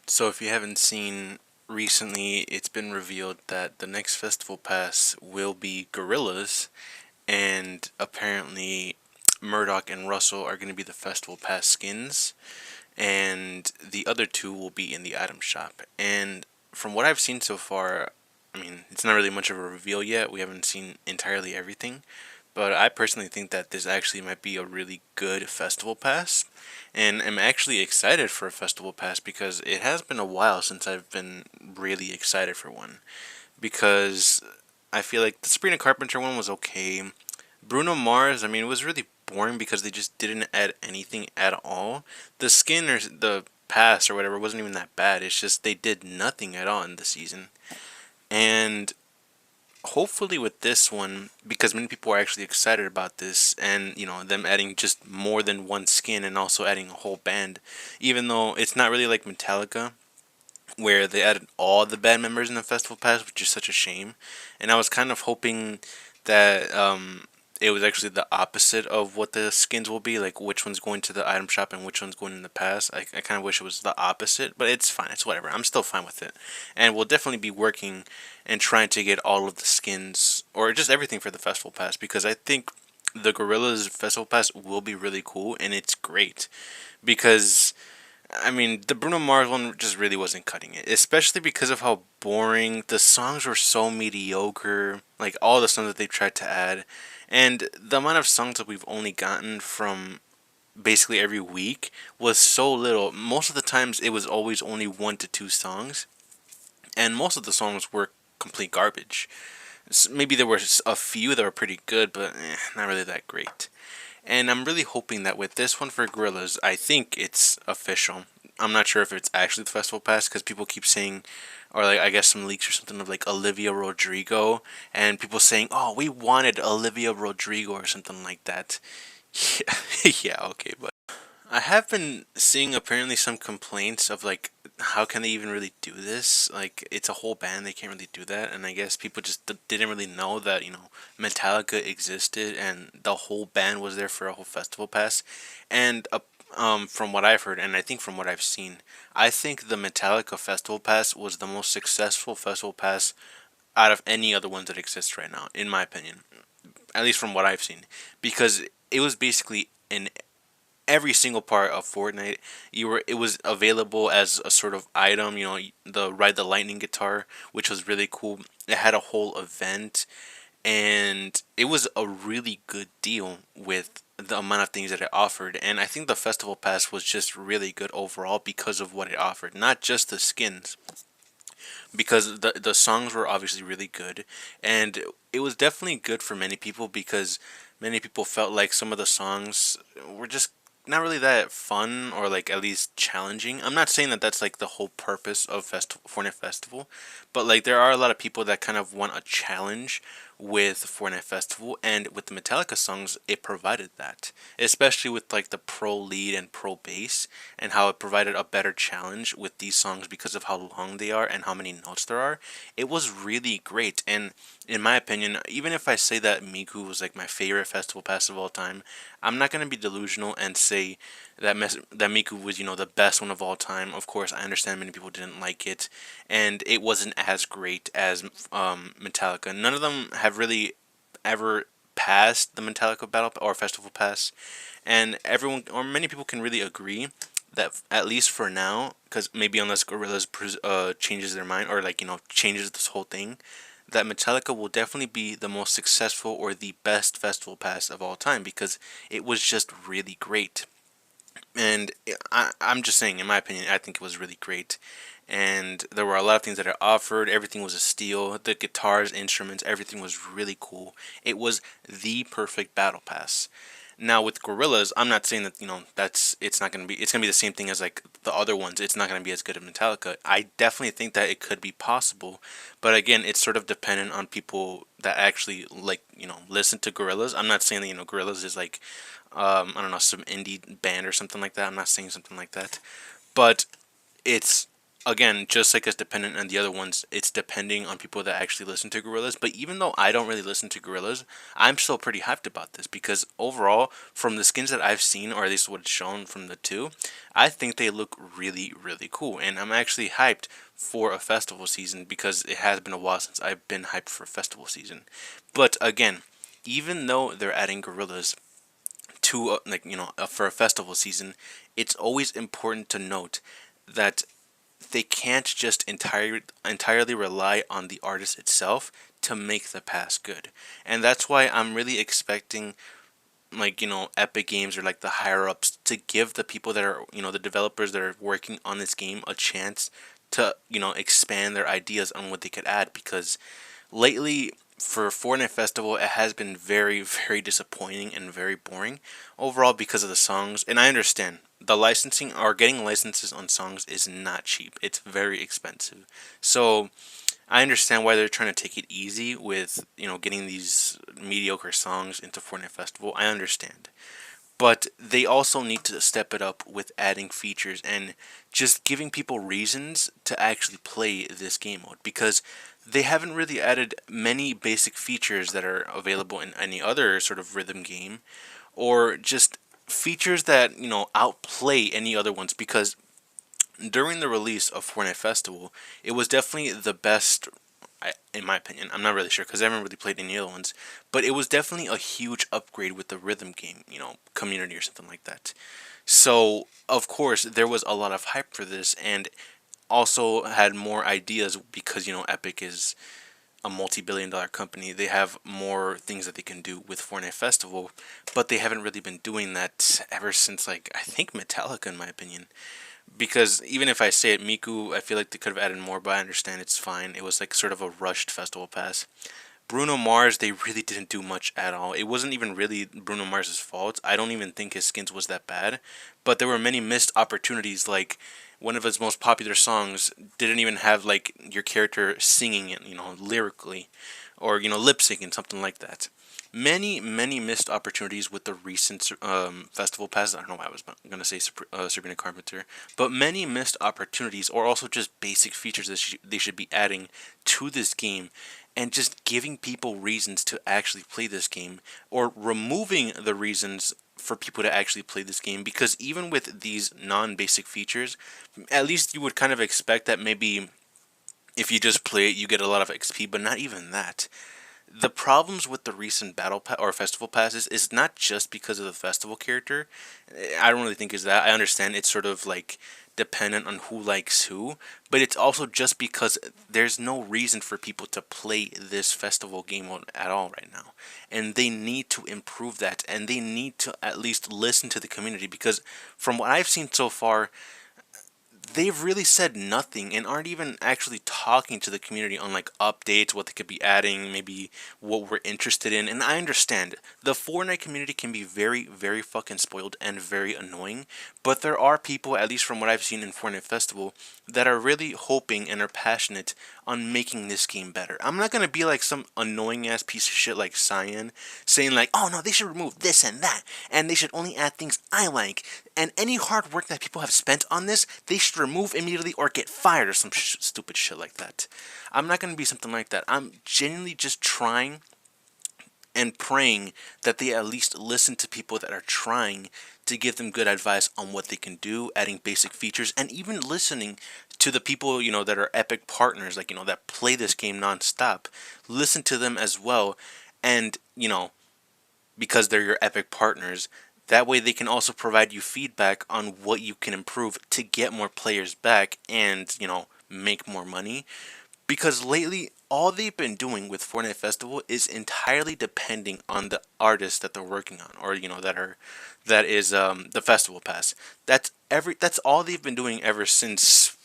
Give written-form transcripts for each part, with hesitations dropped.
So if you haven't seen recently, it's been revealed that the next festival pass will be Gorillaz, and apparently Murdoch and Russell are going to be the festival pass skins, and the other two will be in the item shop. And from what I've seen so far, I mean, it's not really much of a reveal yet. We haven't seen entirely everything, but I personally think that this actually might be a really good festival pass, and I'm actually excited for a festival pass because it has been a while since I've been really excited for one. Because I feel like the Sabrina Carpenter one was okay. Bruno Mars, I mean, it was really boring because they just didn't add anything at all. The skin or the pass or whatever wasn't even that bad. It's just they did nothing at all in the season. And hopefully with this one, because many people are actually excited about this, and them adding just more than one skin and also adding a whole band, even though it's not really like Metallica where they added all the band members in the festival pass, which is such a shame. And I was kind of hoping that it was actually the opposite of what the skins will be, like which one's going to the item shop and which one's going in the pass. I kind of wish it was the opposite, but it's fine. It's whatever. I'm still fine with it. And we'll definitely be working and trying to get all of the skins or just everything for the festival pass because I think the Gorillaz festival pass will be really cool and it's great because I mean, the Bruno Mars one just really wasn't cutting it, especially because of how boring the songs were. So mediocre, like all the songs that they tried to add, and the amount of songs that we've only gotten from basically every week was so little. Most of the times, it was always only 1 to 2 songs, and most of the songs were complete garbage. Maybe there were a few that were pretty good, but not really that great. And I'm really hoping that with this one for Gorillaz, I think it's official. I'm not sure if it's actually the festival pass because people keep saying, or like I guess some leaks or something of like Olivia Rodrigo, and people saying, "Oh, we wanted Olivia Rodrigo" or something like that. Yeah, yeah, okay, but I have been seeing apparently some complaints of like how can they even really do this? Like it's a whole band, they can't really do that, and I guess people just didn't really know that Metallica existed and the whole band was there for a whole festival pass, and from what I've heard and I think from what I've seen, I think the Metallica festival pass was the most successful festival pass out of any other ones that exist right now, in my opinion, at least from what I've seen, because it was basically in every single part of Fortnite. It was available as a sort of item, the Ride the Lightning guitar, which was really cool. It had a whole event and it was a really good deal with the amount of things that it offered, and I think the festival pass was just really good overall because of what it offered, not just the skins, because the songs were obviously really good, and it was definitely good for many people because many people felt like some of the songs were just not really that fun or like at least challenging. I'm not saying that that's like the whole purpose of Fortnite Festival, but like there are a lot of people that kind of want a challenge with Fortnite Festival, and with the Metallica songs, it provided that, especially with like the pro lead and pro bass, and how it provided a better challenge with these songs because of how long they are and how many notes there are. It was really great, and in my opinion, even if I say that Miku was like my favorite festival pass of all time, I'm not gonna be delusional and say that Miku was the best one of all time. Of course, I understand many people didn't like it, and it wasn't as great as Metallica. None of them have really ever passed the Metallica Battle or Festival Pass, and everyone or many people can really agree that at least for now, because maybe unless Gorillaz changes their mind or like changes this whole thing, that Metallica will definitely be the most successful or the best festival pass of all time because it was just really great. And I'm just saying, in my opinion, I think it was really great. And there were a lot of things that it offered. Everything was a steal. The guitars, instruments, everything was really cool. It was the perfect battle pass. Now with Gorillaz, I'm not saying that that's it's gonna be the same thing as like the other ones. It's not gonna be as good as Metallica. I definitely think that it could be possible, but again, it's sort of dependent on people that actually like listen to Gorillaz. I'm not saying that Gorillaz is like I don't know, some indie band or something like that. I'm not saying something like that, but it's again, just like it's dependent on the other ones, it's depending on people that actually listen to Gorillaz. But even though I don't really listen to Gorillaz, I'm still pretty hyped about this because overall, from the skins that I've seen, or at least what's shown from the two, I think they look really, really cool. And I'm actually hyped for a festival season because it has been a while since I've been hyped for a festival season. But again, even though they're adding Gorillaz to for a festival season, it's always important to note that they can't just entirely rely on the artist itself to make the pass good. And that's why I'm really expecting, like, Epic Games or like the higher ups to give the people that are, the developers that are working on this game a chance to, expand their ideas on what they could add, because lately for Fortnite Festival, it has been very, very disappointing and very boring overall because of the songs. And I understand the licensing or getting licenses on songs is not cheap. It's very expensive. So I understand why they're trying to take it easy with, getting these mediocre songs into Fortnite Festival. I understand. But they also need to step it up with adding features and just giving people reasons to actually play this game mode, because they haven't really added many basic features that are available in any other sort of rhythm game, or just features that outplay any other ones. Because during the release of Fortnite Festival, it was definitely the best, in my opinion. I'm not really sure because I haven't really played any other ones, but it was definitely a huge upgrade with the rhythm game, community or something like that. So of course there was a lot of hype for this, and also had more ideas because Epic is a multi-billion-dollar company. They have more things that they can do with Fortnite Festival, but they haven't really been doing that ever since, like, I think Metallica, in my opinion. Because even if I say it, Miku, I feel like they could have added more, but I understand it's fine. It was like sort of a rushed festival pass. Bruno Mars, they really didn't do much at all. It wasn't even really Bruno Mars's fault. I don't even think his skins was that bad, but there were many missed opportunities. Like, one of his most popular songs didn't even have like your character singing it, lyrically, or lip syncing, something like that. Many missed opportunities with the recent festival passes. I don't know why I was going to say Sabrina Carpenter, but many missed opportunities, or also just basic features that they should be adding to this game, and just giving people reasons to actually play this game, or removing the reasons for people to actually play this game. Because even with these non-basic features, at least you would kind of expect that maybe if you just play it, you get a lot of XP, but not even that. The problems with the recent or festival passes is not just because of the festival character. I don't really think is that. I understand it's sort of like dependent on who likes who, but it's also just because there's no reason for people to play this festival game mode at all right now. And they need to improve that, and they need to at least listen to the community, because from what I've seen so far, they've really said nothing and aren't even actually talking to the community on like updates, what they could be adding, maybe what we're interested in. And I understand the Fortnite community can be very, very fucking spoiled and very annoying, but there are people, at least from what I've seen in Fortnite Festival, that are really hoping and are passionate on making this game better. I'm not gonna be like some annoying ass piece of shit like Cyan saying like, oh no, they should remove this and that, and they should only add things I like, and any hard work that people have spent on this, they should remove immediately or get fired, or some stupid shit like that. I'm not gonna be something like that. I'm genuinely just trying and praying that they at least listen to people that are trying to give them good advice on what they can do, adding basic features, and even listening to the people, that are Epic partners, like, that play this game nonstop. Listen to them as well, and, because they're your Epic partners, that way they can also provide you feedback on what you can improve to get more players back and, make more money. Because lately, all they've been doing with Fortnite Festival is entirely depending on the artists that they're working on, or that is the festival pass. That's all they've been doing ever since,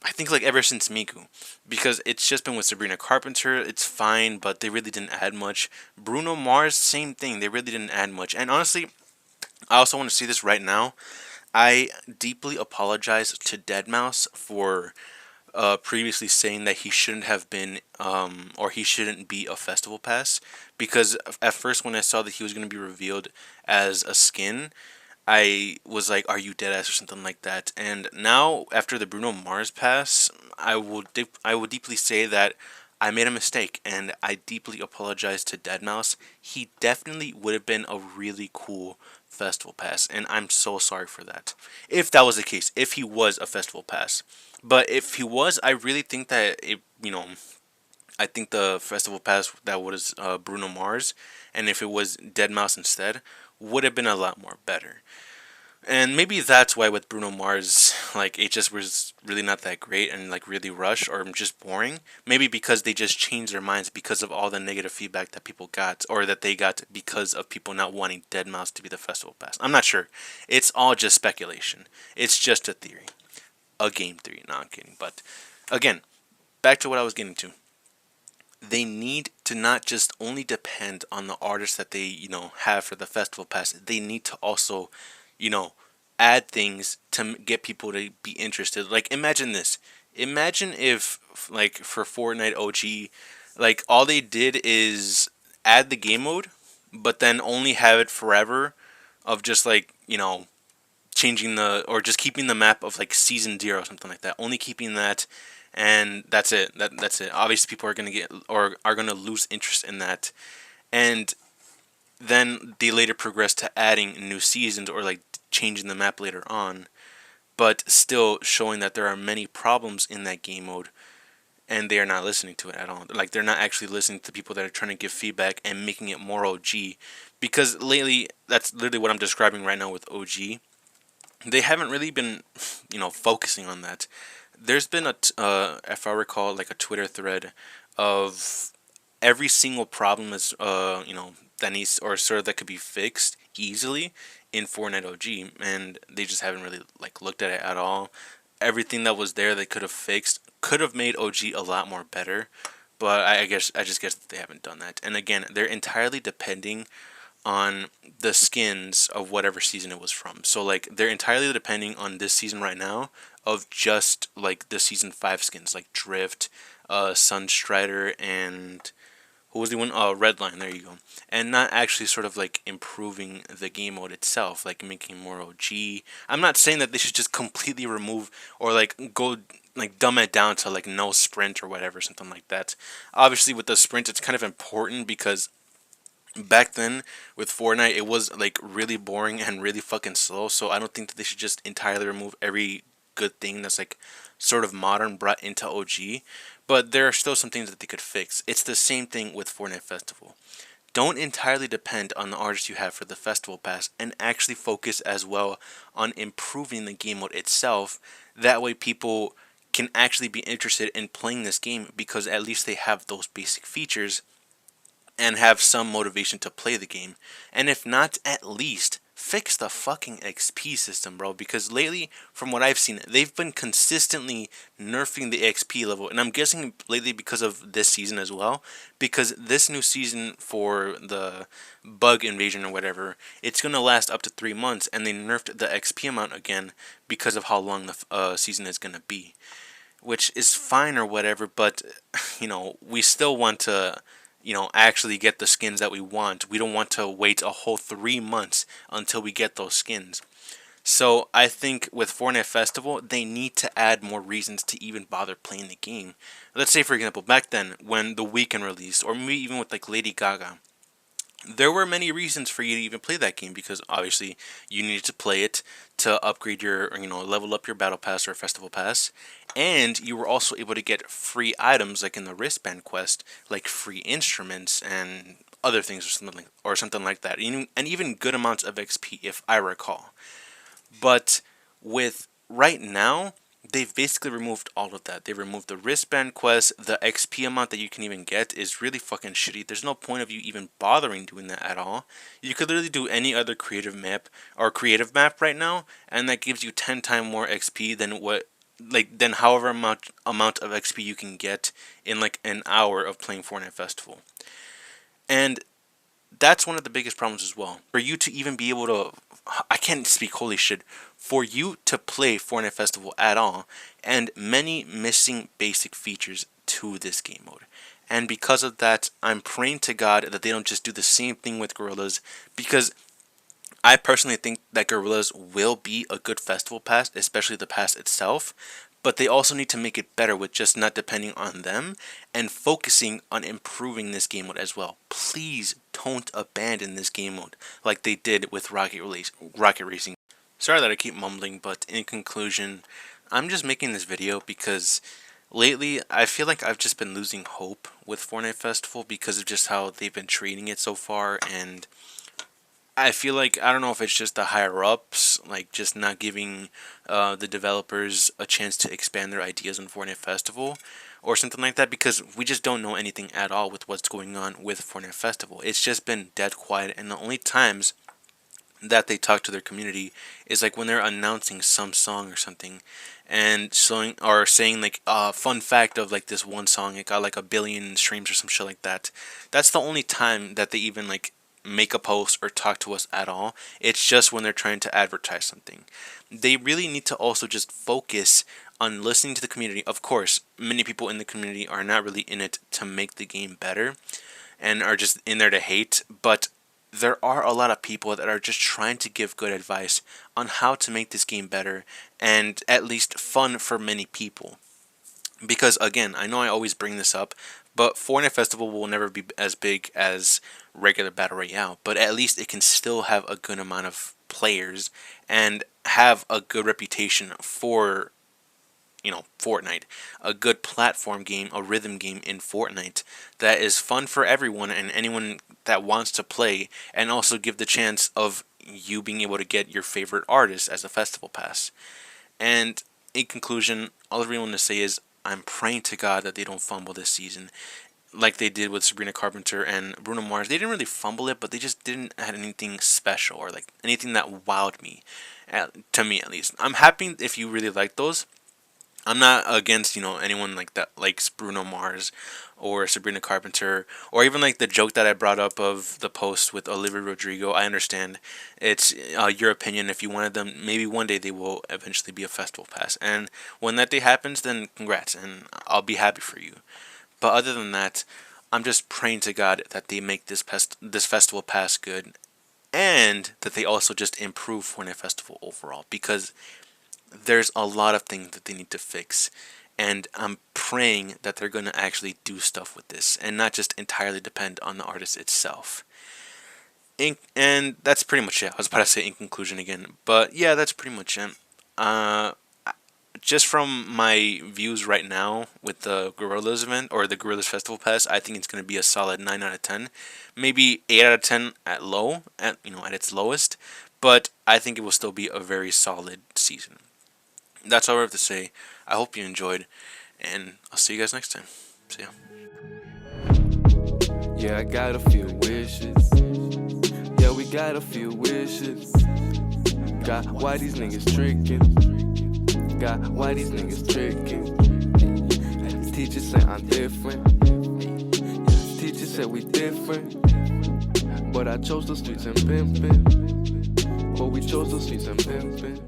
I think, like ever since Miku, because it's just been with Sabrina Carpenter. It's fine, but they really didn't add much. Bruno Mars, same thing. They really didn't add much. And honestly, I also want to see this right now. I deeply apologize to Deadmau5 for previously saying that he shouldn't have been, or he shouldn't be a festival pass, because at first when I saw that he was going to be revealed as a skin, I was like, "Are you dead ass?" or something like that. And now, after the Bruno Mars pass, I will deeply say that I made a mistake, and I deeply apologize to Deadmau5. He definitely would have been a really cool festival pass, and I'm so sorry for that. If that was the case, if he was a festival pass, but if he was, I really think that I think the festival pass that was Bruno Mars, and if it was Deadmau5 instead, would have been a lot more better. And maybe that's why with Bruno Mars, like it just was really not that great and like really rushed or just boring. Maybe because they just changed their minds because of all the negative feedback that people got or that they got because of people not wanting Deadmau5 to be the festival pass. I'm not sure. It's all just speculation. It's just a theory, a game theory. No, I'm kidding. But again, back to what I was getting to. They need to not just only depend on the artists that they have for the festival pass. They need to also you know add things to get people to be interested. Like imagine this. Imagine if like for Fortnite OG, like all they did is add the game mode, but then only have it forever of just like changing the or just keeping the map of like season 0 or something like that, only keeping that, and that's it. That's it. Obviously people are going to get or are going to lose interest in that. And then they later progress to adding new seasons or like changing the map later on, but still showing that there are many problems in that game mode, and they are not listening to it at all. Like they're not actually listening to people that are trying to give feedback and making it more OG. Because lately, that's literally what I'm describing right now with OG. They haven't really been, focusing on that. There's been if I recall, like a Twitter thread of every single problem is, that needs or sort of that could be fixed easily in Fortnite OG, and they just haven't really like looked at it at all. Everything that was there they could have fixed could have made OG a lot more better, but I just guess that they haven't done that. And again, they're entirely depending on the skins of whatever season it was from. So like they're entirely depending on this season right now of just like the season 5 skins like Drift, Sunstrider, and what was the one? Redline. There you go. And not actually sort of like improving the game mode itself, like making more OG. I'm not saying that they should just completely remove or like go like dumb it down to like no sprint or whatever, something like that. Obviously, with the sprint, it's kind of important because back then with Fortnite, it was like really boring and really fucking slow. So I don't think that they should just entirely remove every good thing that's like sort of modern brought into OG. But there are still some things that they could fix. It's the same thing with Fortnite Festival. Don't entirely depend on the artists you have for the festival pass and actually focus as well on improving the game mode itself. That way people can actually be interested in playing this game because at least they have those basic features and have some motivation to play the game. And if not, at least fix the fucking XP system, bro. Because lately, from what I've seen, they've been consistently nerfing the XP level. And I'm guessing lately because of this season as well. Because this new season for the bug invasion or whatever, it's going to last up to 3 months. And they nerfed the XP amount again because of how long the season is going to be. Which is fine or whatever, but, we still want to actually get the skins that we want. We don't want to wait a whole 3 months until we get those skins. So I think with Fortnite Festival, they need to add more reasons to even bother playing the game. Let's say, for example, back then when The Weeknd released, or maybe even with like Lady Gaga, there were many reasons for you to even play that game because obviously you needed to play it to upgrade your, level up your battle pass or festival pass, and you were also able to get free items like in the wristband quest, like free instruments and other things or something like that, and even good amounts of XP if I recall. But with right now, they've basically removed all of that. They removed the wristband quest. The XP amount that you can even get is really fucking shitty. There's no point of you even bothering doing that at all. You could literally do any other creative map right now, and that gives you 10 times more XP than than however amount of XP you can get in like an hour of playing Fortnite Festival. And that's one of the biggest problems as well. For you to even be able to, I can't speak holy shit, for you to play Fortnite Festival at all, and many missing basic features to this game mode. And because of that, I'm praying to God that they don't just do the same thing with Gorillaz, because I personally think that Gorillaz will be a good festival pass, especially the pass itself, but they also need to make it better with just not depending on them and focusing on improving this game mode as well. Please don't abandon this game mode like they did with Rocket Racing. Sorry that I keep mumbling, but in conclusion, I'm just making this video because lately I feel like I've just been losing hope with Fortnite Festival because of just how they've been treating it so far, and I feel like, I don't know if it's just the higher ups, like just not giving the developers a chance to expand their ideas on Fortnite Festival or something like that, because we just don't know anything at all with what's going on with Fortnite Festival. It's just been dead quiet, and the only times that they talk to their community is like when they're announcing some song or something and showing or saying like a fun fact of like this one song, it got like 1 billion streams or some shit like that. That's the only time that they even like make a post or talk to us at all. It's just when they're trying to advertise something. They really need to also just focus on listening to the community. Of course, many people in the community are not really in it to make the game better and are just in there to hate, but there are a lot of people that are just trying to give good advice on how to make this game better and at least fun for many people. Because again, I know I always bring this up, but Fortnite Festival will never be as big as regular Battle Royale, but at least it can still have a good amount of players and have a good reputation for, you know, Fortnite. A good platform game, a rhythm game in Fortnite that is fun for everyone and anyone that wants to play, and also give the chance of you being able to get your favorite artist as a festival pass. And in conclusion, all I really want to say is I'm praying to God that they don't fumble this season like they did with Sabrina Carpenter and Bruno Mars. They didn't really fumble it, but they just didn't have anything special or like anything that wowed me, to me at least. I'm happy if you really like those. I'm not against, you know, anyone like that likes Bruno Mars or Sabrina Carpenter, or even like the joke that I brought up of the post with Olivia Rodrigo. I understand it's your opinion. If you wanted them, maybe one day they will eventually be a festival pass, and when that day happens, then congrats, and I'll be happy for you. But other than that, I'm just praying to God that they make this festival pass good, and that they also just improve Fortnite Festival overall, because there's a lot of things that they need to fix, and I'm praying that they're going to actually do stuff with this and not just entirely depend on the artist itself. And that's pretty much it. I was about to say in conclusion again, but yeah, that's pretty much it. Just from my views right now with the Gorillaz event or the Gorillaz Festival Pass, I think it's going to be a solid 9 out of 10, maybe 8 out of 10 at its lowest, but I think it will still be a very solid season. That's all I have to say. I hope you enjoyed, and I'll see you guys next time. See ya. Yeah, I got a few wishes. Yeah, we got a few wishes. Got why these niggas tricking. Got why these niggas tricking. Teachers say I'm different. Teachers said we different. But I chose the streets and pimpin'. But we chose the streets and pimpin'.